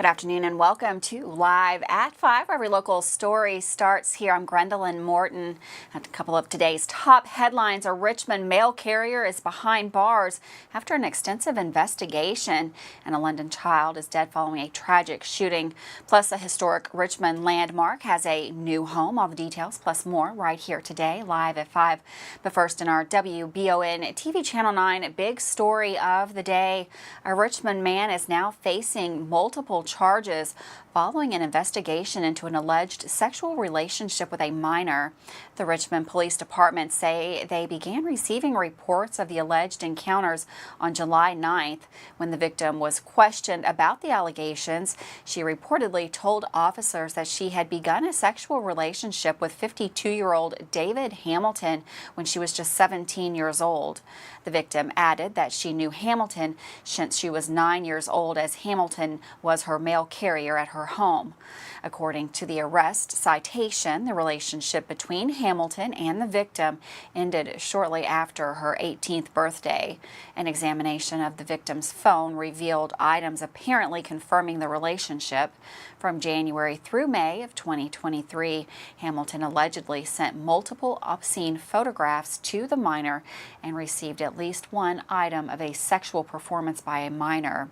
Good afternoon and welcome to Live at 5. Every local story starts here. I'm Gwendolyn Morton. At a couple of today's top headlines, a Richmond mail carrier is behind bars after an extensive investigation, and a London child is dead following a tragic shooting. Plus, a historic Richmond landmark has a new home. All the details plus more right here today, Live at 5. But first, in our WBON TV Channel 9 big story of the day, a Richmond man is now facing multiple charges following an investigation into an alleged sexual relationship with a minor. The Richmond Police Department say they began receiving reports of the alleged encounters on July 9th. When the victim was questioned about the allegations, she reportedly told officers that she had begun a sexual relationship with 52-year-old David Hamilton when she was just 17 years old. The victim added that she knew Hamilton since she was 9 years old, as Hamilton was her mail carrier at her home. According to the arrest citation, the relationship between Hamilton and the victim ended shortly after her 18th birthday. An examination of the victim's phone revealed items apparently confirming the relationship. From January through May of 2023, Hamilton allegedly sent multiple obscene photographs to the minor and received at least one item of a sexual performance by a minor.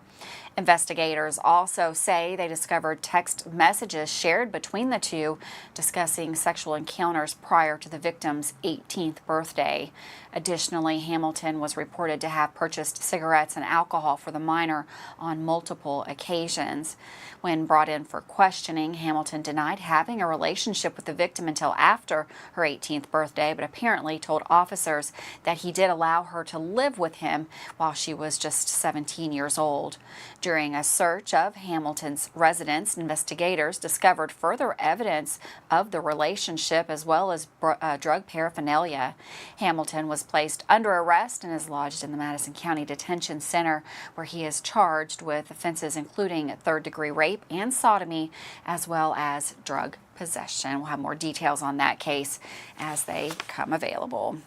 Investigators also say they discovered text messages shared between the two discussing sexual encounters prior to the victim's 18th birthday. Additionally, Hamilton was reported to have purchased cigarettes and alcohol for the minor on multiple occasions. When brought in for questioning, Hamilton denied having a relationship with the victim until after her 18th birthday, but apparently told officers that he did allow her to live with him while she was just 17 years old. During a search of Hamilton's residence, investigators discovered further evidence of the relationship as well as drug paraphernalia. Hamilton was placed under arrest and is lodged in the Madison County Detention Center, where he is charged with offenses including third-degree rape and sodomy, as well as drug possession. We'll have more details on that case as they come available.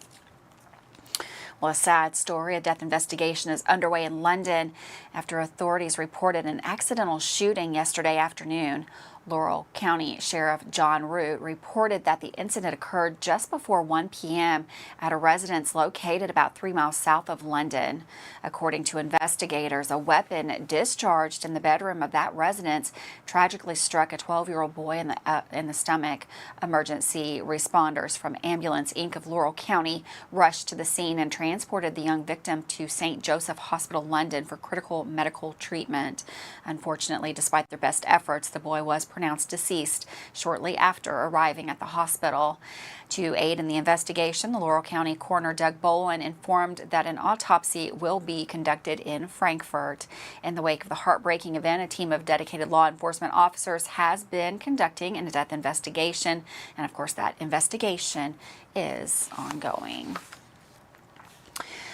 Well, a sad story. A death investigation is underway in London after authorities reported an accidental shooting yesterday afternoon. Laurel County Sheriff John Root reported that the incident occurred just before 1 p.m. at a residence located about 3 miles south of London. According to investigators, a weapon discharged in the bedroom of that residence tragically struck a 12-year-old boy in the stomach. Emergency responders from Ambulance Inc. of Laurel County rushed to the scene and transported the young victim to St. Joseph Hospital, London, for critical medical treatment. Unfortunately, despite their best efforts, the boy was pronounced deceased shortly after arriving at the hospital. To aid in the investigation, the Laurel County Coroner Doug Bowen informed that an autopsy will be conducted in Frankfort. In the wake of the heartbreaking event, a team of dedicated law enforcement officers has been conducting a death investigation, and of course that investigation is ongoing.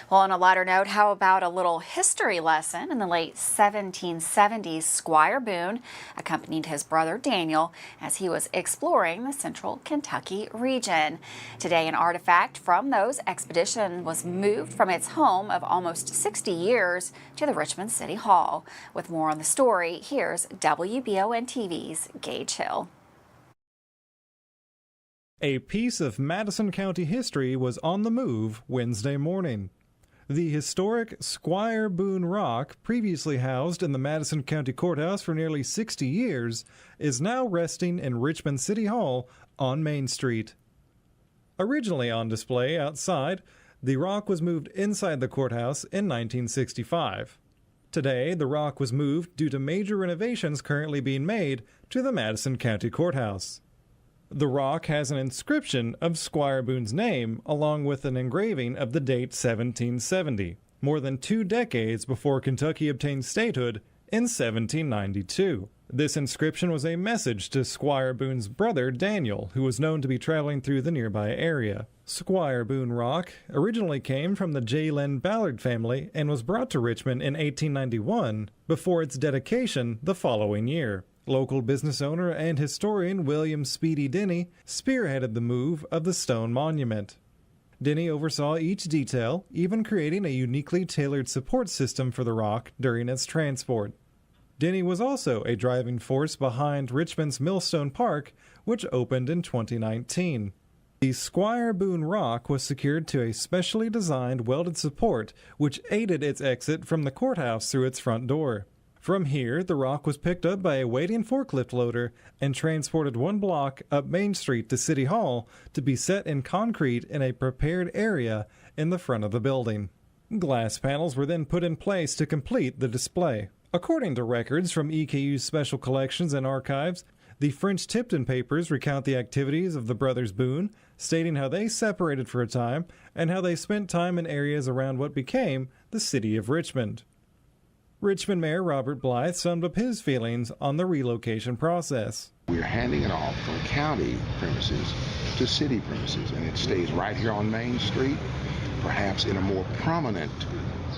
Well, on a lighter note, how about a little history lesson? In the late 1770s, Squire Boone accompanied his brother Daniel as he was exploring the central Kentucky region. Today, an artifact from those expeditions was moved from its home of almost 60 years to the Richmond City Hall. With more on the story, here's WBON TV's Gage Hill. A piece of Madison County history was on the move Wednesday morning. The historic Squire Boone Rock, previously housed in the Madison County Courthouse for nearly 60 years, is now resting in Richmond City Hall on Main Street. Originally on display outside, the rock was moved inside the courthouse in 1965. Today, the rock was moved due to major renovations currently being made to the Madison County Courthouse. The rock has an inscription of Squire Boone's name, along with an engraving of the date 1770, more than 2 decades before Kentucky obtained statehood in 1792. This inscription was a message to Squire Boone's brother Daniel, who was known to be traveling through the nearby area. Squire Boone Rock originally came from the J. Len Ballard family and was brought to Richmond in 1891 before its dedication the following year. Local business owner and historian William Speedy Denny spearheaded the move of the stone monument. Denny oversaw each detail, even creating a uniquely tailored support system for the rock during its transport. Denny was also a driving force behind Richmond's Millstone Park, which opened in 2019. The Squire Boone Rock was secured to a specially designed welded support, which aided its exit from the courthouse through its front door. From here, the rock was picked up by a waiting forklift loader and transported 1 block up Main Street to City Hall to be set in concrete in a prepared area in the front of the building. Glass panels were then put in place to complete the display. According to records from EKU's Special Collections and Archives, the French Tipton papers recount the activities of the brothers Boone, stating how they separated for a time and how they spent time in areas around what became the city of Richmond. Richmond Mayor Robert Blythe summed up his feelings on the relocation process. We're handing it off from county premises to city premises, and it stays right here on Main Street, perhaps in a more prominent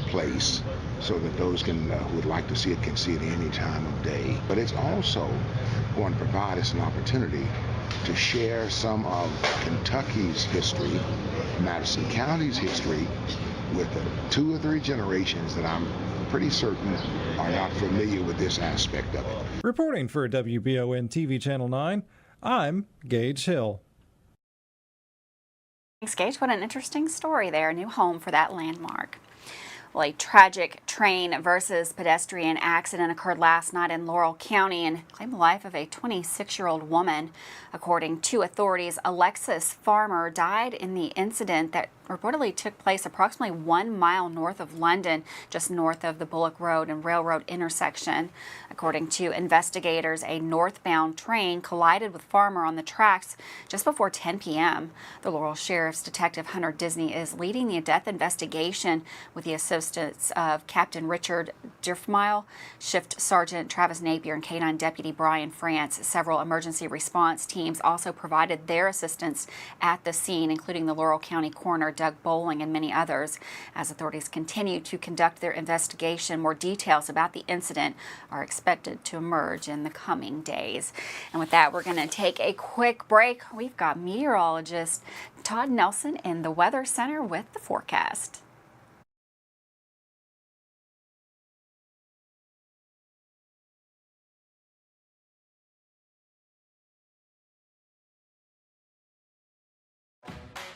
place, so that those who would like to see it can see it any time of day. But it's also going to provide us an opportunity to share some of Kentucky's history, Madison County's history, with 2 or 3 generations that I'm pretty certain are not familiar with this aspect of it. Reporting for WBON TV Channel 9, I'm Gage Hill. Thanks, Gage. What an interesting story there. A new home for that landmark. Well, a tragic train versus pedestrian accident occurred last night in Laurel County and claimed the life of a 26-year-old woman. According to authorities, Alexis Farmer died in the incident that reportedly took place approximately 1 mile north of London, just north of the Bullock Road and Railroad intersection. According to investigators, a northbound train collided with Farmer on the tracks just before 10 p.m. The Laurel Sheriff's Detective Hunter Disney is leading the death investigation with the assistance of Captain Richard Diffmile, Shift Sergeant Travis Napier, and K-9 Deputy Brian France. Several emergency response teams also provided their assistance at the scene, including the Laurel County Coroner Doug Bowling and many others. As authorities continue to conduct their investigation, more details about the incident are expected to emerge in the coming days. And with that, we're going to take a quick break. We've got meteorologist Todd Nelson in the Weather Center with the forecast.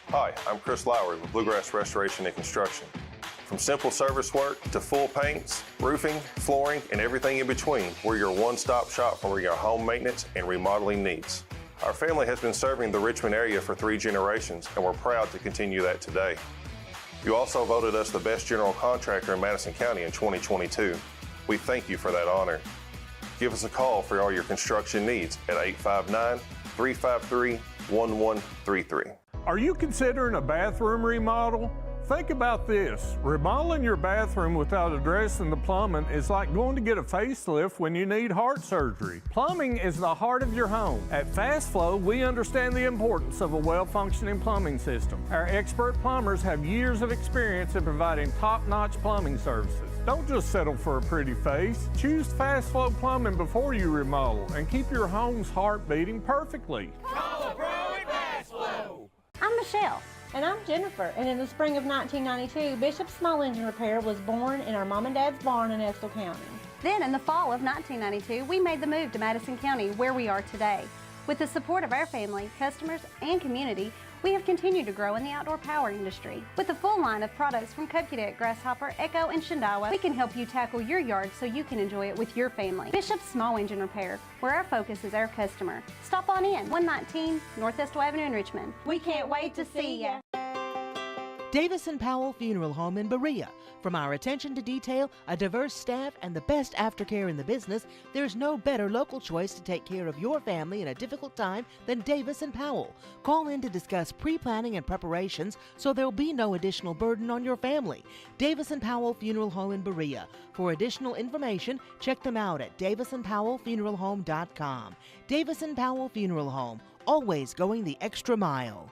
Hi, I'm Chris Lowry with Bluegrass Restoration and Construction. From simple service work to full paints, roofing, flooring, and everything in between, we're your one-stop shop for your home maintenance and remodeling needs. Our family has been serving the Richmond area for 3 generations, and we're proud to continue that today. You also voted us the best general contractor in Madison County in 2022. We thank you for that honor. Give us a call for all your construction needs at 859-353-1133. Are you considering a bathroom remodel? Think about this. Remodeling your bathroom without addressing the plumbing is like going to get a facelift when you need heart surgery. Plumbing is the heart of your home. At Fast Flow, we understand the importance of a well-functioning plumbing system. Our expert plumbers have years of experience in providing top-notch plumbing services. Don't just settle for a pretty face. Choose Fast Flow Plumbing before you remodel and keep your home's heart beating perfectly. Call a pro at Fast Flow. I'm Michelle. And I'm Jennifer, and in the spring of 1992, Bishop's Small Engine Repair was born in our mom and dad's barn in Estill County. Then in the fall of 1992, we made the move to Madison County, where we are today. With the support of our family, customers, and community, we have continued to grow in the outdoor power industry. With a full line of products from Cub Cadet, Grasshopper, Echo, and Shindawa, we can help you tackle your yard so you can enjoy it with your family. Bishop's Small Engine Repair, where our focus is our customer. Stop on in, 119 North Estill Avenue in Richmond. We can't wait to see ya. Davis & Powell Funeral Home in Berea. From our attention to detail, a diverse staff, and the best aftercare in the business, there's no better local choice to take care of your family in a difficult time than Davis & Powell. Call in to discuss pre-planning and preparations so there'll be no additional burden on your family. Davis & Powell Funeral Home in Berea. For additional information, check them out at davisandpowellfuneralhome.com. Davis & Powell Funeral Home, always going the extra mile.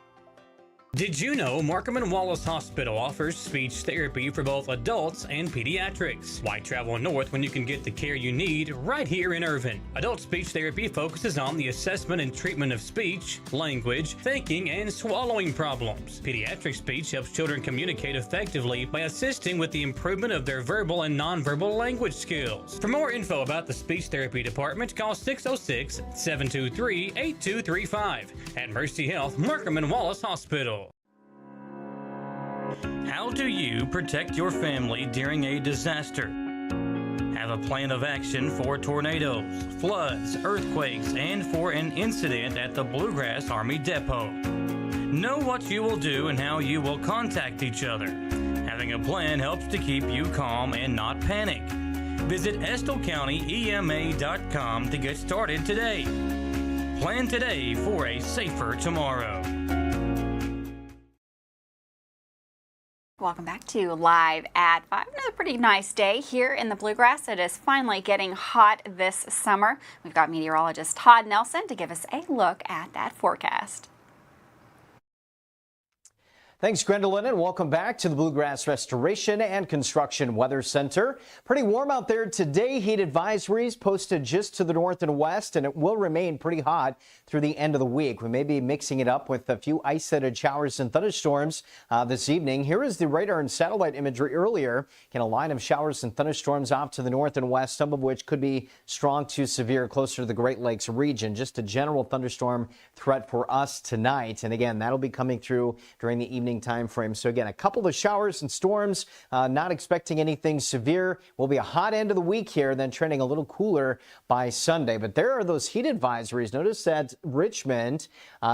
Did you know Markham and Wallace Hospital offers speech therapy for both adults and pediatrics? Why travel north when you can get the care you need right here in Irvine? Adult speech therapy focuses on the assessment and treatment of speech, language, thinking, and swallowing problems. Pediatric speech helps children communicate effectively by assisting with the improvement of their verbal and nonverbal language skills. For more info about the speech therapy department, call 606-723-8235 at Mercy Health, Markham and Wallace Hospital. How do you protect your family during a disaster? Have a plan of action for tornadoes, floods, earthquakes, and for an incident at the Bluegrass Army Depot. Know what you will do and how you will contact each other. Having a plan helps to keep you calm and not panic. Visit EstleCountyEMA.com to get started today. Plan today for a safer tomorrow. Welcome back to Live at 5. Another pretty nice day here in the Bluegrass. It is finally getting hot this summer. We've got meteorologist Todd Nelson to give us a look at that forecast. Thanks, Gwendolyn, and welcome back to the Bluegrass Restoration and Construction Weather Center. Pretty warm out there today. Heat advisories posted just to the north and west, and it will remain pretty hot through the end of the week. We may be mixing it up with a few isolated showers and thunderstorms this evening. Here is the radar and satellite imagery earlier. Again, a line of showers and thunderstorms off to the north and west, some of which could be strong to severe closer to the Great Lakes region. Just a general thunderstorm threat for us tonight. And again, that'll be coming through during the evening time frame. So again, a couple of showers and storms, not expecting anything severe. Will be a hot end of the week here, then trending a little cooler by Sunday. But there are those heat advisories. Notice that Richmond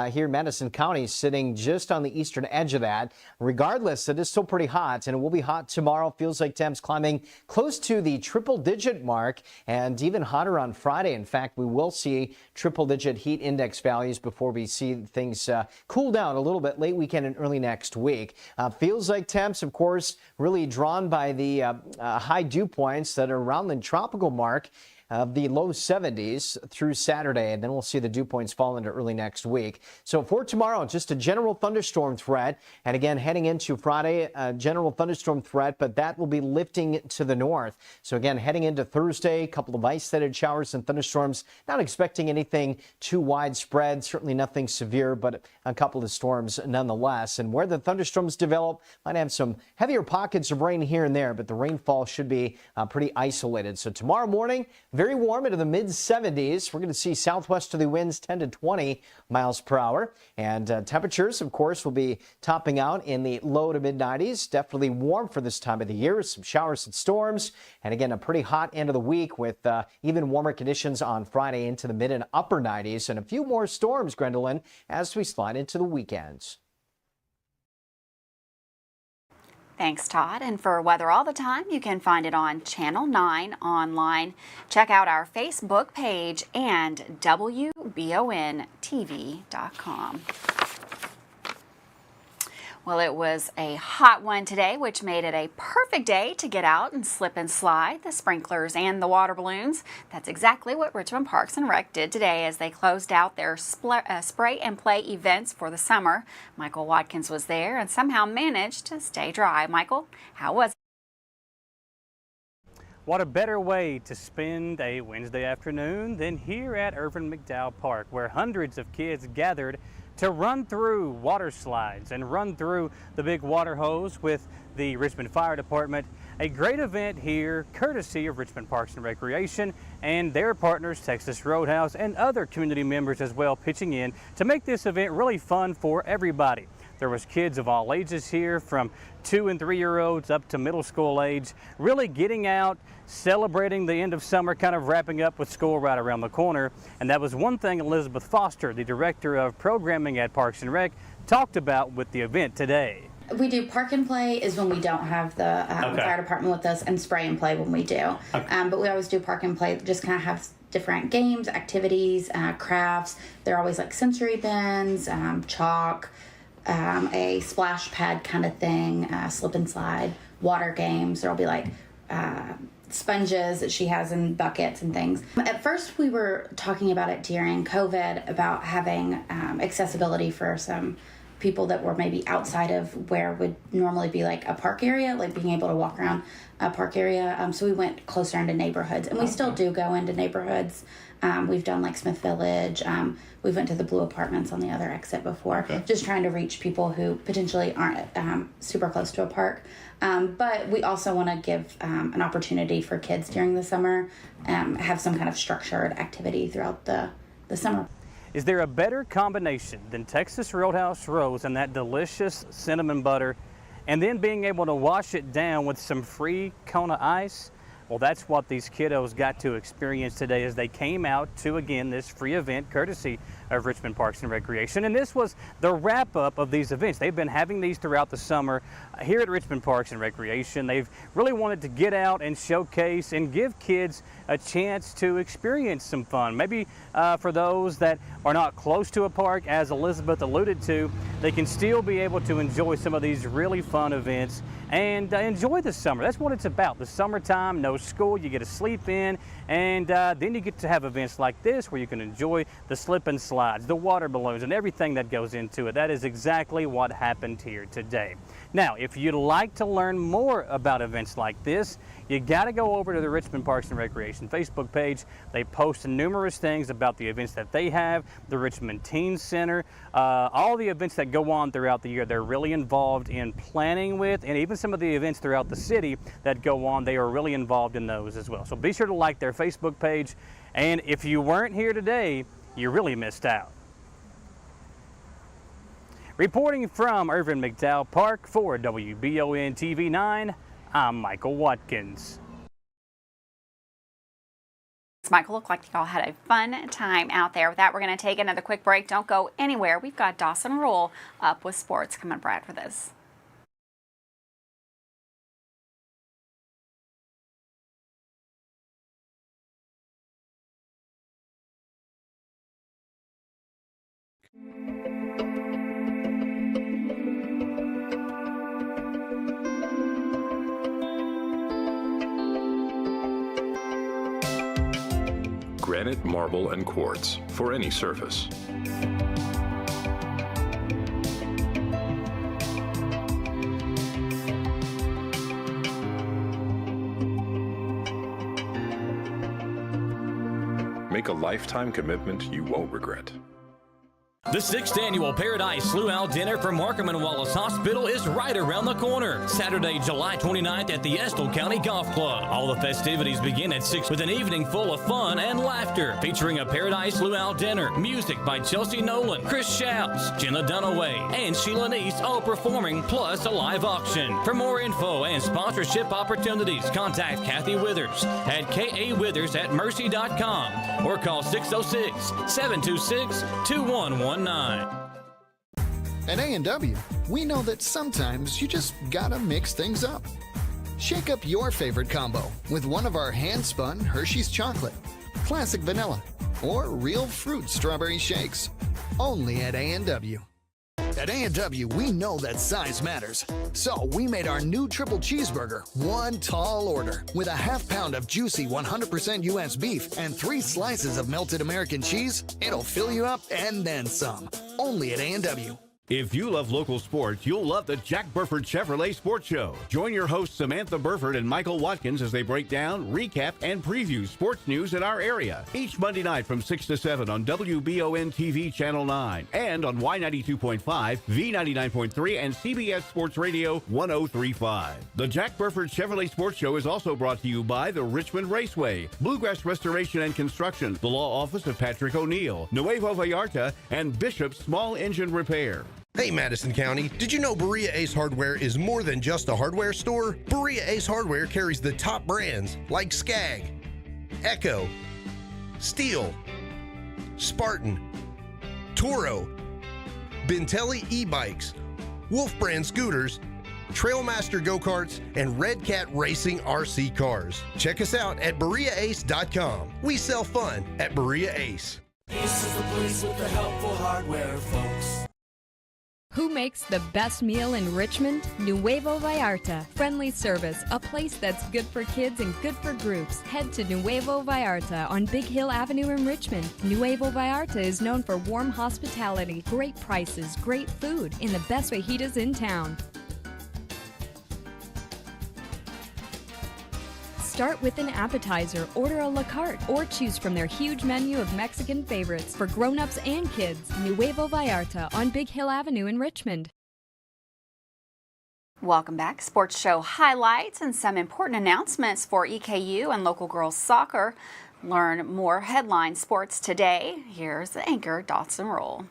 here in Madison County sitting just on the eastern edge of that. Regardless, it is still pretty hot, and it will be hot tomorrow. Feels like temps climbing close to the triple-digit mark, and even hotter on Friday. In fact, we will see triple-digit heat index values before we see things cool down a little bit late weekend and early next week. Feels like temps, of course, really drawn by the high dew points that are around the tropical mark of the low 70s through Saturday, and then we'll see the dew points fall into early next week. So for tomorrow, just a general thunderstorm threat, and again, heading into Friday, a general thunderstorm threat, but that will be lifting to the north. So again, heading into Thursday, a couple of isolated showers and thunderstorms, not expecting anything too widespread, certainly nothing severe, but a couple of storms nonetheless. And where the thunderstorms develop, might have some heavier pockets of rain here and there, but the rainfall should be pretty isolated. So tomorrow morning, very warm into the mid-70s. We're going to see southwesterly winds 10 to 20 miles per hour. And temperatures, of course, will be topping out in the low to mid-90s. Definitely warm for this time of the year. Some showers and storms. And again, a pretty hot end of the week with even warmer conditions on Friday into the mid and upper 90s. And a few more storms, Gwendolyn, as we slide into the weekends. Thanks, Todd. And for weather all the time, you can find it on Channel 9 online. Check out our Facebook page and WBONTV.com. Well, it was a hot one today, which made it a perfect day to get out and slip and slide the sprinklers and the water balloons. That's exactly what Richmond Parks and Rec did today as they closed out their spray and play events for the summer. Michael Watkins was there and somehow managed to stay dry. Michael, how was it? What a better way to spend a Wednesday afternoon than here at Irvin McDowell Park, where hundreds of kids gathered to run through water slides and run through the big water hose with the Richmond Fire Department. A great event here, courtesy of Richmond Parks and Recreation and their partners, Texas Roadhouse, and other community members as well, pitching in to make this event really fun for everybody. There was kids of all ages here, from 2- and 3-year-olds up to middle school age, really getting out, celebrating the end of summer, kind of wrapping up with school right around the corner. And that was one thing Elizabeth Foster, the director of programming at Parks and Rec, talked about with the event today. We do park and play is when we don't have the fire department with us, and spray and play when we do. But we always do park and play, just kind of have different games, activities, crafts. They're always like sensory bins, chalk, a splash pad kind of thing, slip and slide, water games. There'll be like sponges that she has in buckets and things. At first we were talking about it during COVID about having accessibility for some people that were maybe outside of where would normally be like a park area, like being able to walk around a park area. So we went closer into neighborhoods, and we still do go into neighborhoods. We've done like Smith Village. We went to the Blue Apartments on the other exit before, just trying to reach people who potentially aren't super close to a park. But we also want to give an opportunity for kids during the summer, have some kind of structured activity throughout the summer. Is there a better combination than Texas Roadhouse rolls and that delicious cinnamon butter, and then being able to wash it down with some free Kona ice? Well, that's what these kiddos got to experience today as they came out to, again, this free event courtesy of Richmond Parks and Recreation. And this was the wrap-up of these events. They've been having these throughout the summer here at Richmond Parks and Recreation. They've really wanted to get out and showcase and give kids a chance to experience some fun. Maybe for those that are not close to a park, as Elizabeth alluded to, they can still be able to enjoy some of these really fun events and enjoy the summer. That's what it's about. The summertime, no school, you get to sleep in, and then you get to have events like this where you can enjoy the slip and slides, the water balloons, and everything that goes into it. That is exactly what happened here today. Now, if you'd like to learn more about events like this, you got to go over to the Richmond Parks and Recreation Facebook page. They post numerous things about the events that they have, the Richmond Teen Center, all the events that go on throughout the year. They're really involved in planning with, and even some of the events throughout the city that go on, they are really involved in those as well. So be sure to like their Facebook page, and if you weren't here today, you really missed out. Reporting from Irvin McDowell Park for WBON TV 9, I'm Michael Watkins. Michael, looked like y'all had a fun time out there. With that, we're going to take another quick break. Don't go anywhere. We've got Dawson Rule up with sports. Come on, Brad, for this. Granite, marble, and quartz for any surface. Make a lifetime commitment you won't regret. The 6th annual Paradise Luau Dinner from Markham and Wallace Hospital is right around the corner. Saturday, July 29th at the Estill County Golf Club. All the festivities begin at 6 with an evening full of fun and laughter, featuring a Paradise Luau Dinner, music by Chelsea Nolan, Chris Shouts, Jenna Dunaway, and Sheila Neese all performing, plus a live auction. For more info and sponsorship opportunities, contact Kathy Withers at kawithers@mercy.com or call 606-726-2119. At A&W, we know that sometimes you just gotta mix things up. Shake up your favorite combo with one of our hand-spun Hershey's chocolate, classic vanilla, or real fruit strawberry shakes. Only at A&W. At A&W, we know that size matters. So we made our new triple cheeseburger one tall order with a half pound of juicy 100% U.S. beef and 3 slices of melted American cheese. It'll fill you up and then some. Only at A&W. If you love local sports, you'll love the Jack Burford Chevrolet Sports Show. Join your hosts Samantha Burford and Michael Watkins as they break down, recap, and preview sports news in our area. Each Monday night from 6 to 7 on WBON TV Channel 9 and on Y92.5, V99.3, and CBS Sports Radio 103.5. The Jack Burford Chevrolet Sports Show is also brought to you by the Richmond Raceway, Bluegrass Restoration and Construction, the Law Office of Patrick O'Neill, Nuevo Vallarta, and Bishop's Small Engine Repair. Hey Madison County, did you know Berea Ace Hardware is more than just a hardware store? Berea Ace Hardware carries the top brands like Skag, Echo, Steel, Spartan, Toro, Bentelli e-bikes, Wolf brand scooters, Trailmaster go-karts, and Red Cat Racing RC cars. Check us out at BereaAce.com. We sell fun at Berea Ace. Ace is the place with the helpful hardware, folks. Who makes the best meal in Richmond? Nuevo Vallarta. Friendly service, a place that's good for kids and good for groups. Head to Nuevo Vallarta on Big Hill Avenue in Richmond. Nuevo Vallarta is known for warm hospitality, great prices, great food, and the best fajitas in town. Start with an appetizer, order a la carte, or choose from their huge menu of Mexican favorites for grown-ups and kids. Nuevo Vallarta on Big Hill Avenue in Richmond. Welcome back. Sports show highlights and some important announcements for EKU and local girls soccer. Learn more headline sports today. Here's the anchor, Dawson Roll.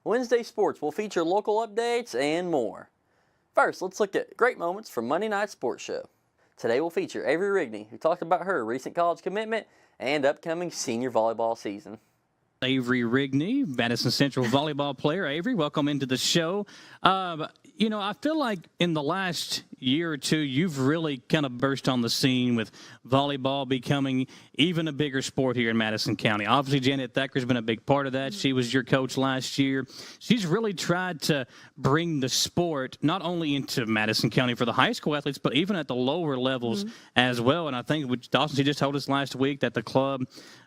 Wednesday sports will feature local updates and more. First, let's look at great moments from Monday Night Sports Show. Today we'll feature Avery Rigney, who talked about her recent college commitment and upcoming senior volleyball season. Avery Rigney, Madison Central volleyball player. Avery, welcome into the show. You know, I feel like in the last year or two, you've really kind of burst on the scene with volleyball becoming even a bigger sport here in Madison County. Obviously, Janet Thacker's been a big part of that. She was your coach last year. She's really tried to bring the sport not only into Madison County for the high school athletes, but even at the lower levels as well. And I think, which Dawson, she just told us last week that the club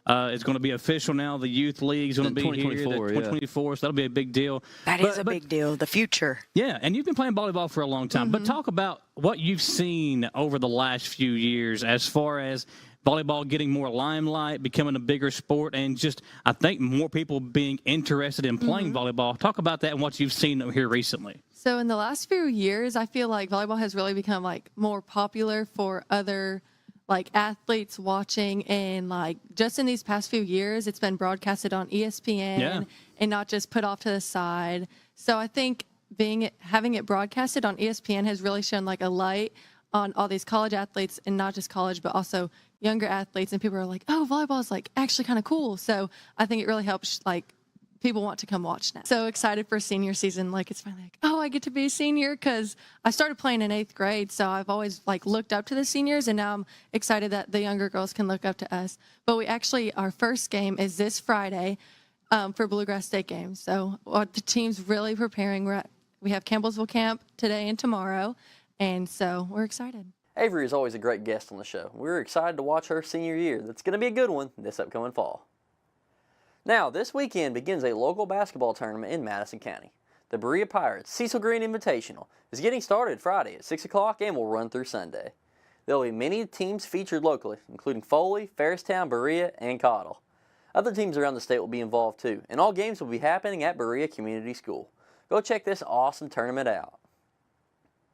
is going to be official now. The youth league is going to be 2024, here, 2024, so that'll be a big deal. That is a big deal, the future. Yeah, and you've been playing volleyball for a long time, but talk about what you've seen over the last few years as far as volleyball getting more limelight, becoming a bigger sport, and just, I think, more people being interested in playing volleyball. Talk about that and what you've seen here recently. So in the last few years, I feel like volleyball has really become like more popular for other like athletes watching, and like just in these past few years, it's been broadcasted on ESPN and not just put off to the side. So I think having it broadcasted on ESPN has really shown like a light on all these college athletes, and not just college, but also younger athletes. And people are like, oh, volleyball is like actually kind of cool. So I think it really helps like people want to come watch now. So excited for senior season. Like it's finally like, oh, I get to be a senior, because I started playing in 8th grade. So I've always like looked up to the seniors, and now I'm excited that the younger girls can look up to us. But we actually, our first game is this Friday for Bluegrass State Games. So the team's really preparing. We have Campbellsville Camp today and tomorrow. And so we're excited. Avery is always a great guest on the show. We're excited to watch her senior year. That's going to be a good one this upcoming fall. Now, this weekend begins a local basketball tournament in Madison County. The Berea Pirates Cecil Green Invitational is getting started Friday at 6 o'clock and will run through Sunday. There will be many teams featured locally, including Foley, Ferristown, Berea, and Cottle. Other teams around the state will be involved too, and all games will be happening at Berea Community School. Go check this awesome tournament out.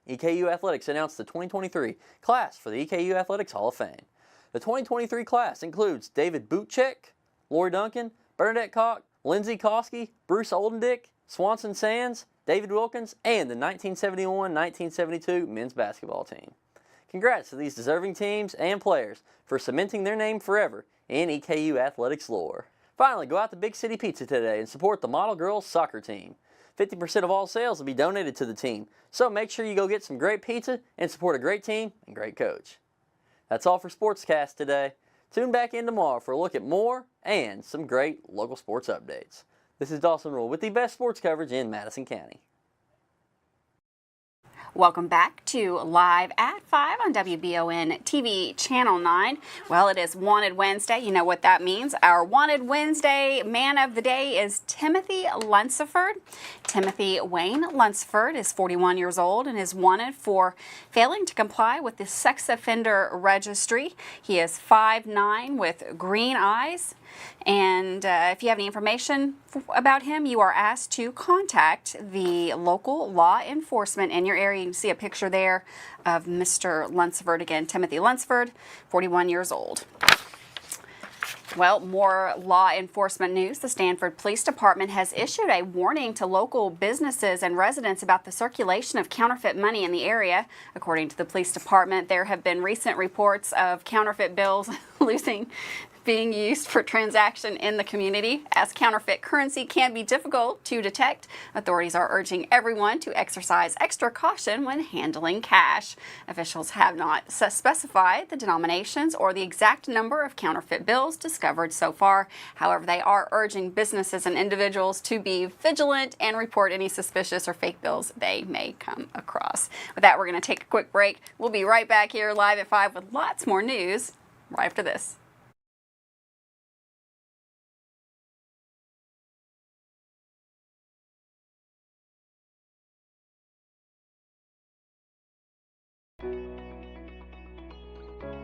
EKU Athletics announced the 2023 class for the EKU Athletics Hall of Fame. The 2023 class includes David Butchek, Lori Duncan, Bernadette Koch, Lindsay Koski, Bruce Oldendick, Swanson Sands, David Wilkins, and the 1971-1972 men's basketball team. Congrats to these deserving teams and players for cementing their name forever in EKU Athletics lore. Finally, go out to Big City Pizza today and support the Model Girls soccer team. 50% of all sales will be donated to the team, so make sure you go get some great pizza and support a great team and great coach. That's all for Sportscast today. Tune back in tomorrow for a look at more and some great local sports updates. This is Dawson Rule with the best sports coverage in Madison County. Welcome back to Live at 5 on WBON TV Channel 9. Well, it is Wanted Wednesday. You know what that means. Our Wanted Wednesday man of the day is Timothy Lunsford. Timothy Wayne Lunsford is 41 years old and is wanted for failing to comply with the sex offender registry. He is 5'9" with green eyes. And if you have any information about him, you are asked to contact the local law enforcement in your area. You can see a picture there of Mr. Lunsford again, Timothy Lunsford, 41 years old. Well, more law enforcement news. The Stanford Police Department has issued a warning to local businesses and residents about the circulation of counterfeit money in the area. According to the police department, there have been recent reports of counterfeit bills losing being used for transaction in the community. As counterfeit currency can be difficult to detect, authorities are urging everyone to exercise extra caution when handling cash. Officials have not specified the denominations or the exact number of counterfeit bills discovered so far. However, they are urging businesses and individuals to be vigilant and report any suspicious or fake bills they may come across. With that, we're going to take a quick break. We'll be right back here live at 5 with lots more news right after this.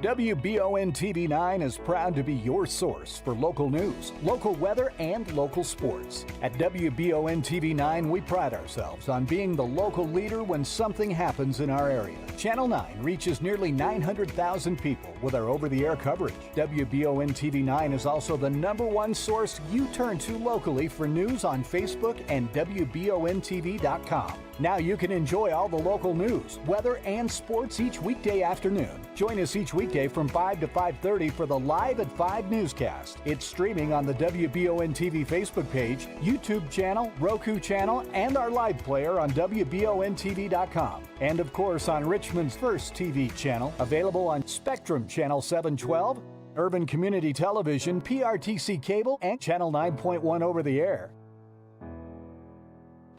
WBON TV 9 is proud to be your source for local news, local weather, and local sports. At WBON TV 9, we pride ourselves on being the local leader when something happens in our area. Channel 9 reaches nearly 900,000 people with our over-the-air coverage. WBON TV 9 is also the #1 source you turn to locally for news on Facebook and WBONTV.com. Now you can enjoy all the local news, weather, and sports each weekday afternoon. Join us each weekday from 5 to 5:30 for the Live at 5 newscast. It's streaming on the WBON TV Facebook page, YouTube channel, Roku channel, and our live player on WBONTV.com. And of course on Richmond's first TV channel, available on Spectrum Channel 712, Urban Community Television, PRTC Cable, and Channel 9.1 over the air.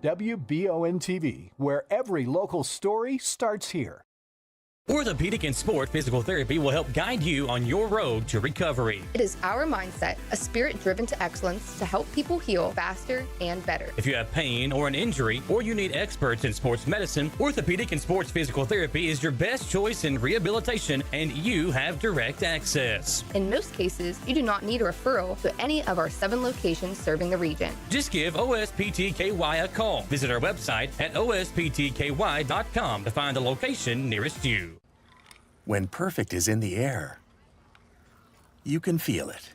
WBON TV, where every local story starts here. Orthopedic and Sport Physical Therapy will help guide you on your road to recovery. It is our mindset, a spirit driven to excellence to help people heal faster and better. If you have pain or an injury, or you need experts in sports medicine, Orthopedic and Sports Physical Therapy is your best choice in rehabilitation, and you have direct access. In most cases, you do not need a referral to any of our 7 locations serving the region. Just give OSPTKY a call. Visit our website at osptky.com to find the location nearest you. When perfect is in the air, you can feel it.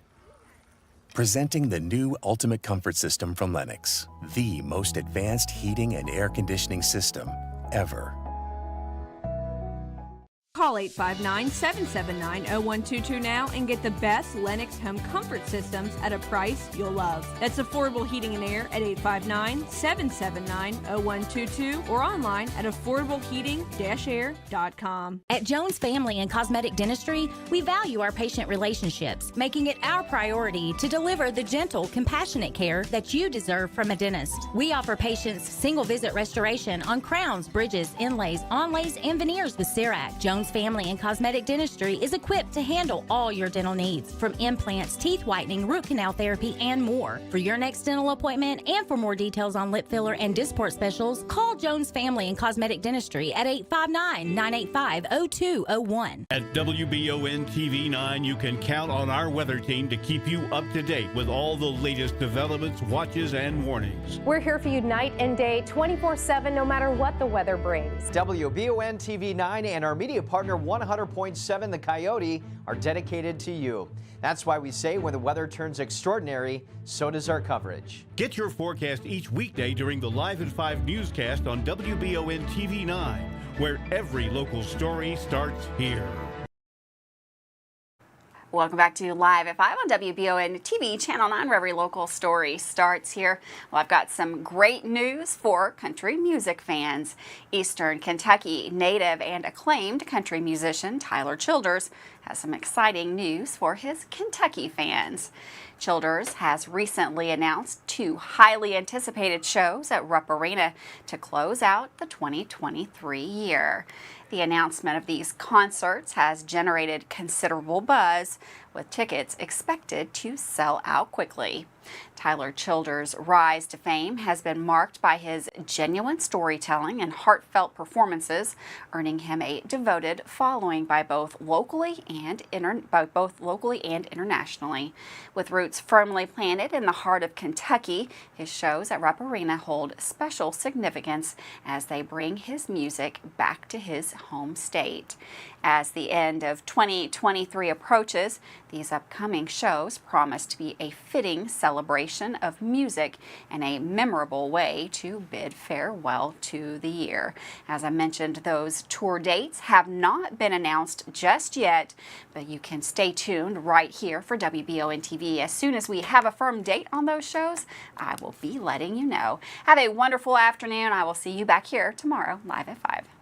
Presenting the new Ultimate Comfort System from Lennox, the most advanced heating and air conditioning system ever. Call 859-779-0122 now and get the best Lennox home comfort systems at a price you'll love. That's affordable heating and air at 859-779-0122 or online at affordableheating-air.com. At Jones Family and Cosmetic Dentistry, we value our patient relationships, making it our priority to deliver the gentle, compassionate care that you deserve from a dentist. We offer patients single-visit restoration on crowns, bridges, inlays, onlays, and veneers with CERAC. Jones Family and Cosmetic Dentistry is equipped to handle all your dental needs, from implants, teeth whitening, root canal therapy, and more. For your next dental appointment and for more details on lip filler and Dysport specials, call Jones Family and Cosmetic Dentistry at 859-985-0201. At WBON TV 9, you can count on our weather team to keep you up to date with all the latest developments, watches, and warnings. We're here for you night and day, 24/7, no matter what the weather brings. WBON TV 9 and our media partner 100.7 The Coyote are dedicated to you. That's why we say when the weather turns extraordinary, so does our coverage. Get your forecast each weekday during the Live at 5 newscast on WBON TV 9, where every local story starts here. Welcome back to Live at 5 on WBON TV, Channel 9, where every local story starts here. Well, I've got some great news for country music fans. Eastern Kentucky native and acclaimed country musician Tyler Childers has some exciting news for his Kentucky fans. Childers has recently announced 2 highly anticipated shows at Rupp Arena to close out the 2023 year. The announcement of these concerts has generated considerable buzz, with tickets expected to sell out quickly. Tyler Childers' rise to fame has been marked by his genuine storytelling and heartfelt performances, earning him a devoted following by both locally and internationally. With roots firmly planted in the heart of Kentucky, his shows at Rupp Arena hold special significance as they bring his music back to his home state. As the end of 2023 approaches, these upcoming shows promise to be a fitting celebration of music and a memorable way to bid farewell to the year. As I mentioned, those tour dates have not been announced just yet, but you can stay tuned right here for WBON TV. As soon as we have a firm date on those shows, I will be letting you know. Have a wonderful afternoon. I will see you back here tomorrow, live at 5.